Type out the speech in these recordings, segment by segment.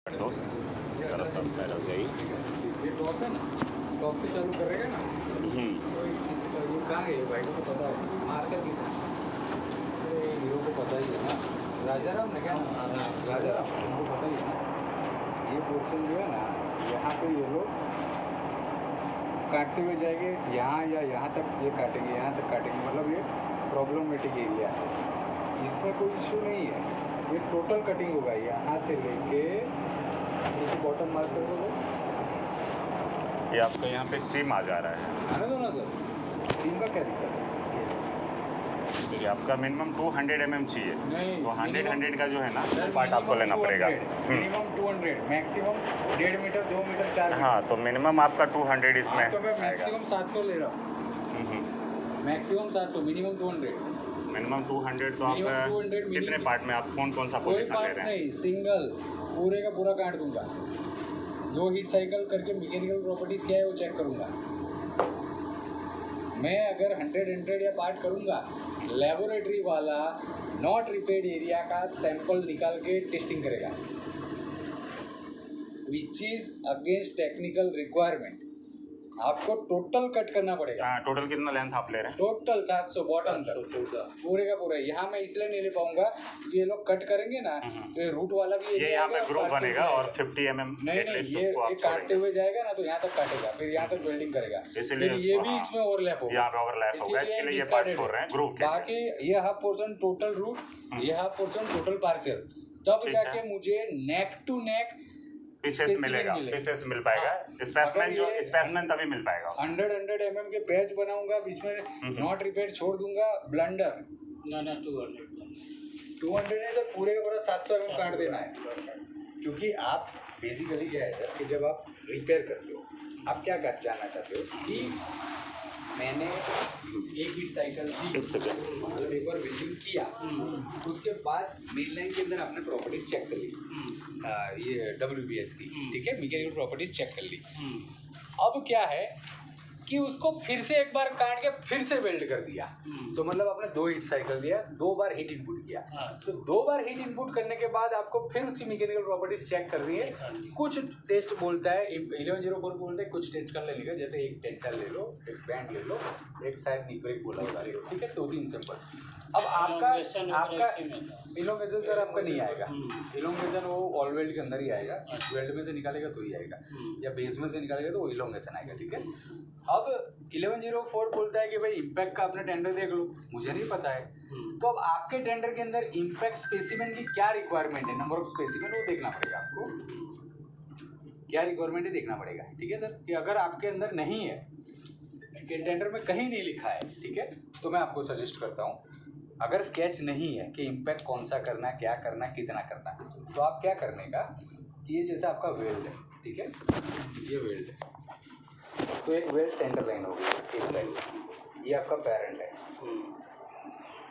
दोस्त जरा सा साइड हो जाइए। ये टॉप है ना, टॉप से चालू करेगा ना तो ये कहाँ है? भाई को पता है मार्केट की हीरो को पता ही है ना, राजाराम ने क्या ना, राजाराम उनको पता ही है ना। ये पोर्शन जो है ना, यहाँ पे ये लोग काटते हुए जाएंगे, यहाँ या यहाँ तक ये काटेंगे, यहाँ तक काटेंगे, मतलब ये प्रॉब्लमेटिक एरिया है, इसमें कोई इशू नहीं है। ये टोटल कटिंग होगा यहाँ से लेके बॉटम मार्क कर दो। ये आपका यहाँ पे सीम आ जा रहा है। आने दो ना सर, सीम का क्या दिक्कत है? देखिए आपका मिनिमम 200 mm चाहिए, नहीं, तो 100 का जो है ना सर, पार्ट आपको लेना पड़ेगा। Minimum 200, maximum 1.5 metre 2 metre 4 metre. हाँ, तो मिनिमम आपका 200 इसमें तो मैं मैक्सिमम 700 ले रहा हूँ, मैक्सिमम 700, मिनिमम 200। मिनिमम 200 तो आप कितने पार्ट में, आप कौन सा कोई पोजीशन ले पार्ट रहे हैं? नहीं, सिंगल पूरे का पूरा काट दूंगा। 2 हीट साइकिल करके मैकेनिकल प्रॉपर्टीज क्या है वो चेक करूंगा मैं। अगर 100 या पार्ट करूंगा, लेबोरेटरी वाला नॉट रिपेयर्ड एरिया का सैंपल निकाल के टेस्टिंग करेगा, which is against technical requirement. आपको टोटल कट करना पड़ेगा। टोटल कितना लेंथ आप ले रहे हैं? टोटल 700 बॉटम तक पूरे का पूरा। यहाँ मैं इसलिए नहीं ले पाऊंगा क्योंकि ये लोग कट करेंगे ना, तो ये रूट वाला भी ये यहाँ पे ग्रुप बनेगा और 50 mm नहीं, ये काटते हुए जाएगा ना, तो यहाँ तक काटेगा, फिर यहाँ तक वेल्डिंग करेगा, फिर ये भी इसमें ओवरलैप होगा, यहाँ पे ओवरलैप होगा, इसके लिए ये पार्ट छोड़ रहे हैं ग्रुप के। बाकी ये हाफ पोर्शन टोटल रूट, ये हाफ पोर्शन टोटल पार्शियल, तब जाके मुझे नेक टू नेक पीसेस मिलेगा, पीसेस मिल पाएगा। स्पेसमैन जो स्पेसमैन तभी मिल पाएगा। 100 mm के पैच बनाऊंगा, बीच में नॉट रिपेयर छोड़ दूंगा, ब्लंडर ना 200 है तो पूरे का पूरा 700 mm काट देना है। क्योंकि आप बेसिकली क्या है सर कि जब आप रिपेयर करते हो, आप क्या कर जानना चाहते हो कि मैंने एक हीट साइकिल दी, मतलब एक बार विजिट किया, उसके बाद मेन लाइन के अंदर आपने प्रॉपर्टीज चेक कर ली, ये WBS की, ठीक है, मैकेनिकल प्रॉपर्टीज चेक कर ली। अब क्या है कि उसको फिर से एक बार काट के फिर से वेल्ड कर दिया, तो मतलब आपने 2 हीट साइकिल दिया, 2 बार हीट इनपुट किया, तो 2 बार हीट इनपुट करने के बाद आपको फिर उसकी मैकेनिकल प्रॉपर्टीज चेक कर रही है। कुछ टेस्ट बोलता है 1104 बोलते हैं, कुछ टेस्ट कर लेगा, जैसे एक टेंसर ले लो, एक बैंड ले लो, एक शायद नी ब्रेक बोला होगा, ठीक है, 2-3 सिंपल। अब आपका इलोंगेशन सर आपका नहीं आएगा, इलोंगेशन वो ऑल वेल्ड के अंदर ही आएगा, इस वेल्ड में से निकालेगा तो ही आएगा, या बेस में से निकालेगा तो वो इलोंगेशन आएगा, ठीक है। अब 1104 बोलता है कि भाई इम्पैक्ट का अपने टेंडर देख लो, मुझे नहीं पता है, तो अब आपके टेंडर के अंदर इम्पैक्ट स्पेसिमेन की क्या रिक्वायरमेंट है, नंबर ऑफ स्पेसिमेन वो देखना पड़ेगा आपको, क्या रिक्वायरमेंट है देखना पड़ेगा, ठीक है सर। कि अगर आपके अंदर नहीं है, कि टेंडर में कहीं नहीं लिखा है, ठीक है, तो मैं आपको सजेस्ट करता हूँ, अगर स्केच नहीं है कि इम्पैक्ट कौन सा करना है, क्या करना है, कितना करना है, तो आप क्या करने का कि ये जैसे आपका वेल्ड है, ठीक है, ये वेल्ड है, तो एक वेल्ड सेंटर लाइन होगी, एक लाइन, ये आपका पेरेंट है,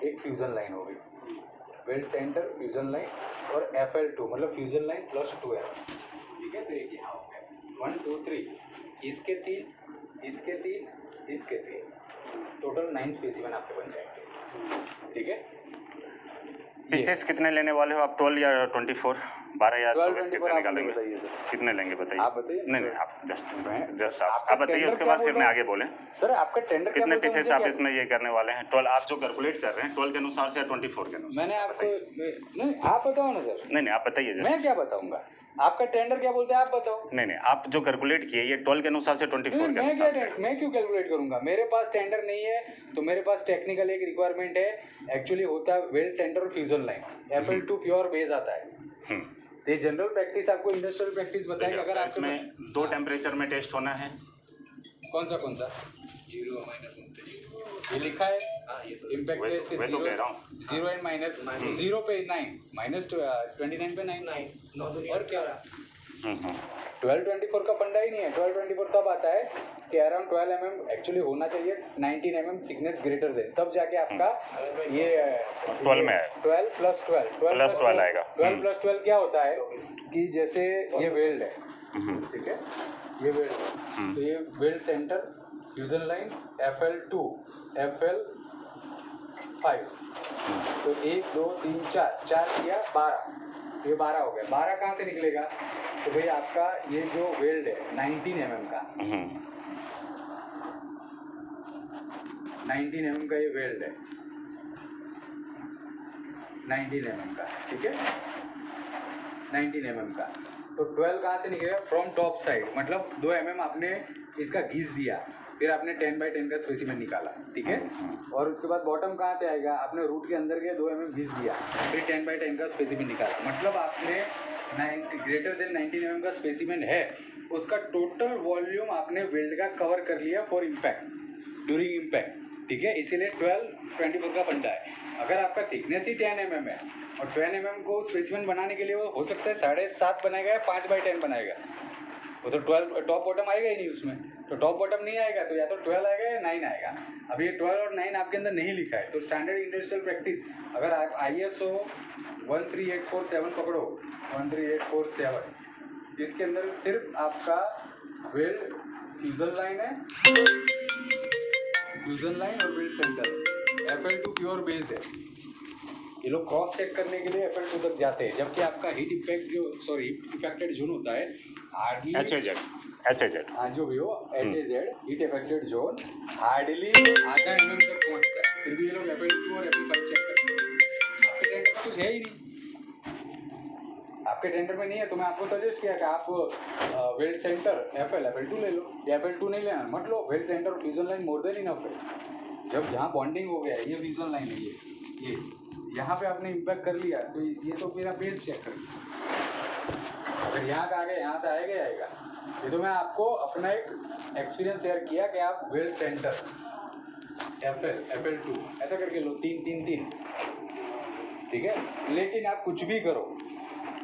एक फ्यूजन लाइन होगी, वेल्ड सेंटर फ्यूजन लाइन, और FL2 मतलब फ्यूजन लाइन प्लस 2F, ठीक है। तो एक यहाँ हो गया 1 2 3, इसके 3, इसके 3, इसके 3, टोटल 9 स्पेसिमेन आपके बन जाएंगे, ठीक है। पीसेस कितने लेने वाले हो आप, 12 या 24, 12 या 24 कितने निकालेंगे? कितने लेंगे बताइए। आप बताइए। नहीं, आप जस्ट आप बताइए, उसके बाद फिर मैं आगे बोलें। सर आपका टेंडर कितने पीसेस आप इसमें ये करने वाले हैं? 12 आप जो कैलकुलेट कर रहे हैं 12 के अनुसार से या 24 के अनुसार? मैंने आपको नहीं, आप बताओ ना सर। नहीं, आप बताइए। मैं क्या बताऊंगा, आपका टेंडर क्या बोलते हैं आप बताओ। नहीं, आप जो कैलकुलेट किए ये 12 के अनुसार से 24 के अनुसार से। मैं क्यों कैलकुलेट करूंगा, मेरे पास टेंडर नहीं है, तो मेरे पास टेक्निकल एक रिक्वायरमेंट है, एक्चुअली होता है वेल्ड सेंटर और fusion line, FL2 pure base आता है। ये जनरल प्रैक्टिस आपको इंडस्ट्रियल प्रैक्टिस बताएगी। अगर आप इसमें 2 टेम्परेचर में टेस्ट होना है, कौन सा 0 ये लिखा है, इम्पैक्ट टेस्ट के 0 एंड माइनस, 0 पे 9, -29 पे 9, और क्या 12-24 का फंडा ही नहीं है। 12-24 तब आता है कि अराउंड 12 mm एक्चुअली होना चाहिए, 19 mm थिकनेस ग्रेटर देन, तब जाके आपका ये 12 में है, 12 + 12 आएगा। 12 + 12 क्या होता है कि जैसे ये वेल्ड है, ठीक है, ये वेल्ड है, तो ये weld centre fusion line FL2 FL5, तो 1 2 3 4 किया 12, ये 12 हो गया। 12 कहाँ से निकलेगा? तो भाई आपका ये जो वेल्ड है 19 mm का, 19 mm का ये वेल्ड है, 19 mm का, ठीक है, 19 mm का। तो 12 कहाँ से निकलेगा? फ्रॉम टॉप साइड, मतलब 2 mm आपने इसका घिस दिया, फिर आपने 10 बाई 10 का स्पेसिमेन निकाला, ठीक है। और उसके बाद बॉटम कहाँ से आएगा? आपने रूट के अंदर के 2 mm घिस दिया, फिर 10 बाई 10 का स्पेसिमेन निकाला, मतलब आपने ग्रेटर देन 19 mm का स्पेसिमेन है, उसका टोटल वॉल्यूम आपने वेल्ड का कवर कर लिया फॉर इम्पैक्ट, ड्यूरिंग इम्पैक्ट, ठीक है। इसीलिए 12-24 का फंडा है। अगर आपका थिकनेस ही 10 mm है और 10 mm को स्पेसिमेन बनाने के लिए वो हो सकता है 7.5 बनाएगा या 5 बाई 10 बनाएगा, वो तो 12 टॉप बॉटम आएगा ही नहीं उसमें, तो टॉप बॉटम नहीं आएगा तो या तो 12 आएगा या 9 आएगा। अब ये 12 और 9 आपके अंदर नहीं लिखा है, तो स्टैंडर्ड इंडस्ट्रियल प्रैक्टिस अगर आप ISO 13847 पकड़ो, 13847, इसके अंदर सिर्फ आपका वेल्ड फ्यूजन लाइन है, फ्यूजन लाइन और weld centre, FL2 pure base है। ये लोग क्रॉस चेक करने के लिए FL2 तक जाते हैं, जबकि आपका हीट इफेक्ट जो हीट इफेक्टेड जोन होता है हार्डली HAZ हाँ जो भी हो HAZ heat affected zone hardly आधा mm तक पहुंचता है, फिर भी ये लोग FL2 और FL5 चेक करते हैं। आपके टेंडर में कुछ है ही नहीं, आपके टेंडर में नहीं है, तो मैं आपको सजेस्ट किया कि आप वेल्ड सेंटर FL2 ले लो, या FL2 नहीं लेना मत लो, वेल्ड सेंटर और fusion line more than enough है। जब जहाँ बॉन्डिंग हो गया है, ये फ्यूजन लाइन है, ये यहाँ पे आपने इम्पैक्ट कर लिया, तो ये तो मेरा बेस चेक कर लिया, अगर यहाँ का आ गया यहाँ तो आएगा ही आएगा। ये तो मैं आपको अपना एक एक्सपीरियंस शेयर किया कि आप वेल्ड सेंटर FL2 ऐसा करके लो, 3-3-3, ठीक है। लेकिन आप कुछ भी करो,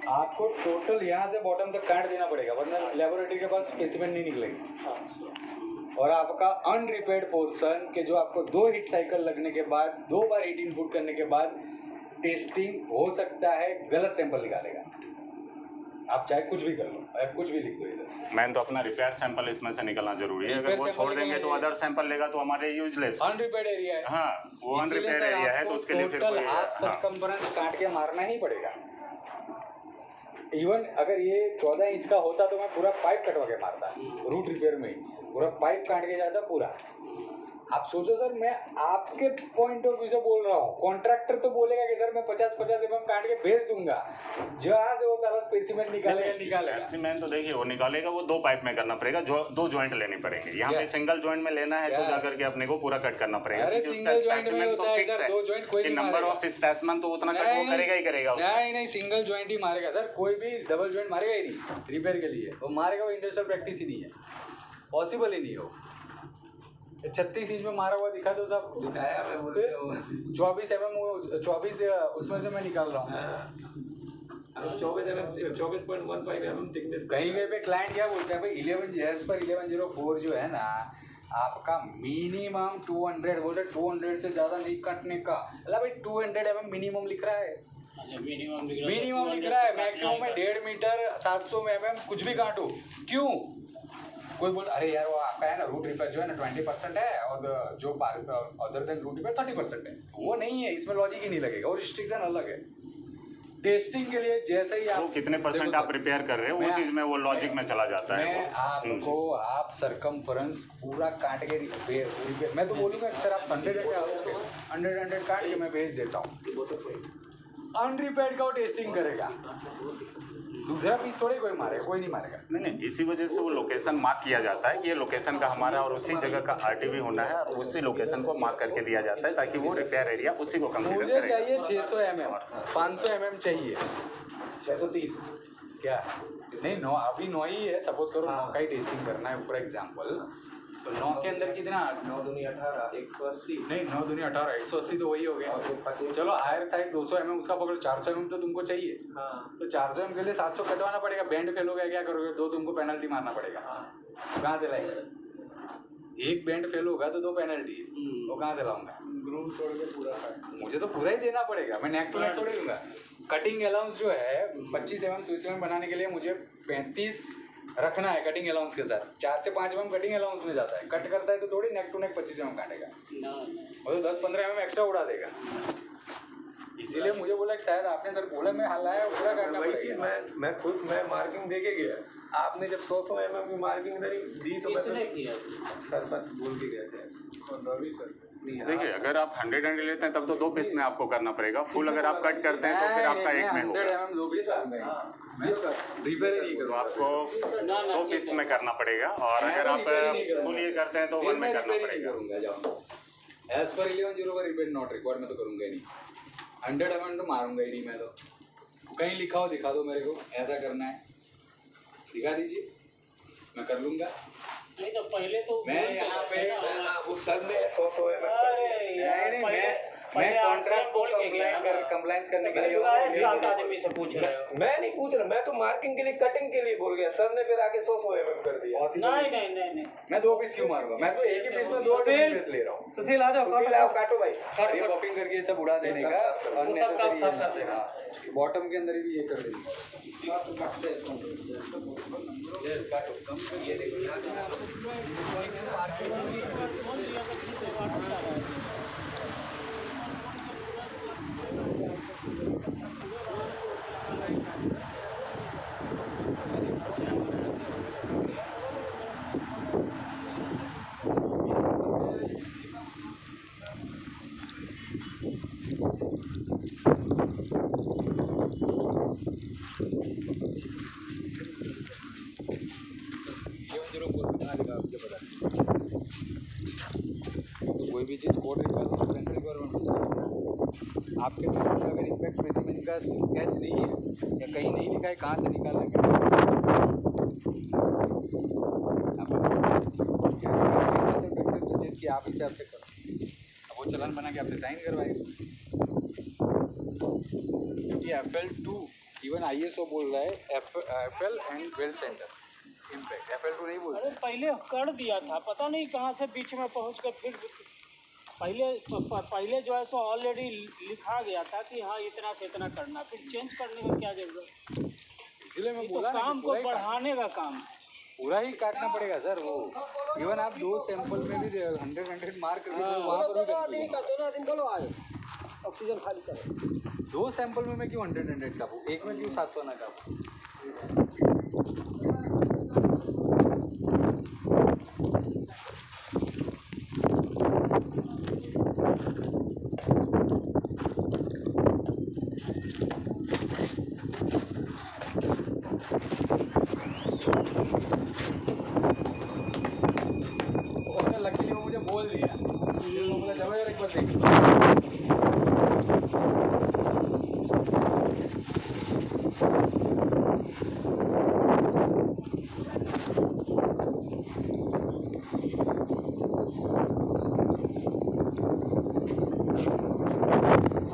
आपको टोटल यहाँ से बॉटम तक काट देना पड़ेगा, वरना लेबोरेटरी के पास स्पेसिमेन नहीं निकलेगी। और आपका अनरिपेयर्ड पोर्शन के जो आपको 2 हीट साइकिल लगने के बाद 2 बार हीट इनपुट करने के बाद टेस्टिंग हो सकता है गलत सैंपल निकालेगा। आप चाहे कुछ भी कर लो, आप कुछ भी लिख दो इधर। मैंने तो अपना रिपेयर सैंपल इसमें से निकलना जरूरी है, अगर वो छोड़ देंगे तो अदर सैंपल लेगा तो हमारे यूजलेस। अनरिपेयर्ड एरिया है, हाँ वो अनरिपेयर एरिया है, तो उसके लिए फिर टोटल हाथ सर्कम्फरेंस काट के मारना ही पड़ेगा। इवन अगर ये 14 इंच का होता तो मैं पूरा पाइप कटवा के मारता, रूट रिपेयर में पूरा पाइप काट के जाता पूरा। आप सोचो सर, मैं आपके पॉइंट ऑफ व्यू से बोल रहा हूँ, कॉन्ट्रैक्टर तो बोलेगा कि सर मैं 50-50 mm काट के भेज दूंगा, जहाँ से वो सारा स्पेसिमेन निकालेगा। स्पेसिमेन तो देखिए वो निकालेगा, वो 2 पाइप में करना पड़ेगा, जो 2 जॉइंट लेने पड़ेंगे। यहाँ पे सिंगल जॉइंट में लेना है तो जाकर के अपने को पूरा कट करना पड़ेगा, अरे सिंगल जॉइंट में होता है सर, 2 जॉइंट कोई नहीं मारेगा। नंबर ऑफ स्पेसिमेन तो उतना कट वो करेगा ही करेगा। नहीं सिंगल जॉइंट ही मारेगा सर, कोई भी डबल जॉइंट मारेगा ही नहीं रिपेयर के लिए, वो मारेगा, वो इंडस्ट्रियल प्रैक्टिस ही नहीं है, पॉसिबल ही नहीं हो। 36 इंच में मारा हुआ दिखा दो सब, दिखाया मैं बोल रहा हूँ 24 mm 24 उसमें से मैं निकाल रहा हूँ 24.15 mm थिकनेस। कहीं पे क्लाइंट क्या बोलते हैं भाई 11 पर 1104 जो है ना आपका मिनिमम 200 बोलते, 200 से ज़्यादा नहीं काटने का। अला भाई 200 mm मिनिमम लिख रहा है, मिनिमम लिख रहा है, मैक्सिमम में 1.5 मीटर 700 mm कुछ भी काटो, क्यों? कोई बोल अरे यार वो आपका है ना रूट रिपेयर जो है ना 20% है और जो अदर देन रूट रिपेयर 30% है, वो नहीं है, इसमें लॉजिक ही नहीं लगेगा, और रिस्ट्रिक्शन अलग है। टेस्टिंग के लिए जैसे ही आप कितने % आप रिपेयर कर रहे हो वो चीज में वो लॉजिक में चला जाता है। मैं आपको आप सर्कम्फरेंस पूरा काट के रिपेयर, मैं तो बोलूँगा सर आप 100 काट के मैं भेज देता हूँ, अनरिपेयर्ड का वो टेस्टिंग करेगा, दूसरा पीस थोड़े कोई मारेगा, कोई नहीं मारेगा। नहीं, इसी वजह से वो लोकेशन मार्क किया जाता है कि ये लोकेशन का हमारा और उसी जगह का RTV होना है, और उसी लोकेशन को मार्क करके दिया जाता है ताकि वो रिपेयर एरिया उसी को कंसीडर करेगा। मुझे चाहिए 600 mm, 500 mm चाहिए, 630 क्या नहीं 9, अभी 9 ही है, सपोज करो 9 का ही टेस्टिंग करना है फॉर एग्जाम्पल, तो 9 के अंदर कितना 9 दूनी 18 180 नहीं 9 दूनी 18 180 तो वही हो गया। चलो हायर साइड 200 mm उसका पकड़ो, 400 mm तो तुमको चाहिए, हाँ। तो 400 mm के लिए 700 कटवाना पड़ेगा, बैंड फेल हो गया क्या करोगे, 2 तुमको पेनल्टी मारना पड़ेगा, कहाँ से लाएंगे? एक बैंड फेल होगा तो 2 पेनल्टी, वो कहाँ से लाऊंगा? ग्रूम छोड़ के पूरा मुझे तो पूरा ही देना पड़ेगा, मैं नेक टू नेक थोड़ी दूंगा। कटिंग अलाउंस जो है 25 mm स्पेसिमेन बनाने के लिए मुझे 35 रखना है कटिंग अलाउंस के साथ, 4 से 5 mm कटिंग अलाउंस में जाता है, कट करता है तो थोड़ी नेक टू नेक 25 mm काटेगा, वो तो 10-15 mm एक्स्ट्रा उड़ा देगा। इसीलिए मुझे बोला कि शायद आपने सर बोला मैं हलाया पूरा करना वही चीज पड़ेगा। मैं खुद मैं मार्किंग दे के गया। आपने जब 100 mm की मार्किंग दी तो किसने मैं किया? सर पर बोल के गए थे रवि सर। देखिए अगर आप 100 लेते हैं तब तो 2 पीस में आपको करना पड़ेगा। फुल अगर आप कट करते हैं तो फिर आपका एक में होगा। 100 mm 2 पीस करूंगा मैं रिपेयर ही नहीं तो करूंगा। आपको 2 पीस में करना पड़ेगा और अगर आप फुल ये करते हैं तो 1 में करना पड़ेगा। करूंगा जाओ एज पर 11 पर रिपेयर नॉट रिक्वायर्ड मैं तो करूंगा ही नहीं। 100 mm तो मारूंगा ही नहीं मैं तो। कहीं लिखा हो दिखा दो मेरे को ऐसा करना है दिखा दीजिए मैं कर लूंगा। नहीं तो पहले तो मैं यहाँ पे उस सर ने 100 mm अरे यार, मैं कॉन्ट्रैक्ट बोल के गया कंप्लाइंस करने के लिए सात आदमी से पूछ रहे हो। मैं नहीं पूछ रहा, मैं तो मार्किंग के लिए कटिंग के लिए बोल गया। सर ने फिर आके 100 mm कर दिया। नहीं मैं 2 पीस क्यों मारूंगा? मैं तो एक ही पीस में 2 पीस ले रहा हूँ। सुशील आ जाओ, सुशील आओ, काटो भाई। ये बॉपिंग करके ये सब उड़ा देने का सब काम सब कर देगा। बॉटम के अंदर भी ये कर देंगे। ये देखो यहाँ से तो कोई भी चीज़ कोड रिक्वायरमेंट आपके दिमाग में अगर इम्पैक्ट स्पेसिमेन का स्केच नहीं है या कहीं नहीं लिखा है कहाँ से निकालना है कि आप इसे आपसे करो। अब वो चलान बना के आपसे साइन करवाए क्योंकि FL2 इवन ISO बोल रहा है FL and well centre impact FL2 नहीं बोल अरे पहले कर दिया था, पता नहीं कहाँ से बीच में पहुँच कर फिर पहले जो है सो ऑलरेडी लिखा गया था कि हाँ इतना से इतना करना, फिर चेंज करने का क्या जरूरत। इसलिए मैं ये तो बोला ना काम कि को पूरा ही बढ़ाने का काम है। पूरा ही काटना पड़ेगा सर। वो इवन आप 2 सैंपल में भी 100 मार्क कर देते हो वहाँ पर भी दोनों आदमी बोलो आए ऑक्सीजन खाली करो। 2 सैंपल में मैं क्यों 100 कापूँ, एक में क्यों 700 ना कापूँ? लकीली वो मुझे बोल दिया बोला जब यार एक बार देखिए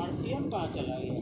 RCM कहाँ चला गया?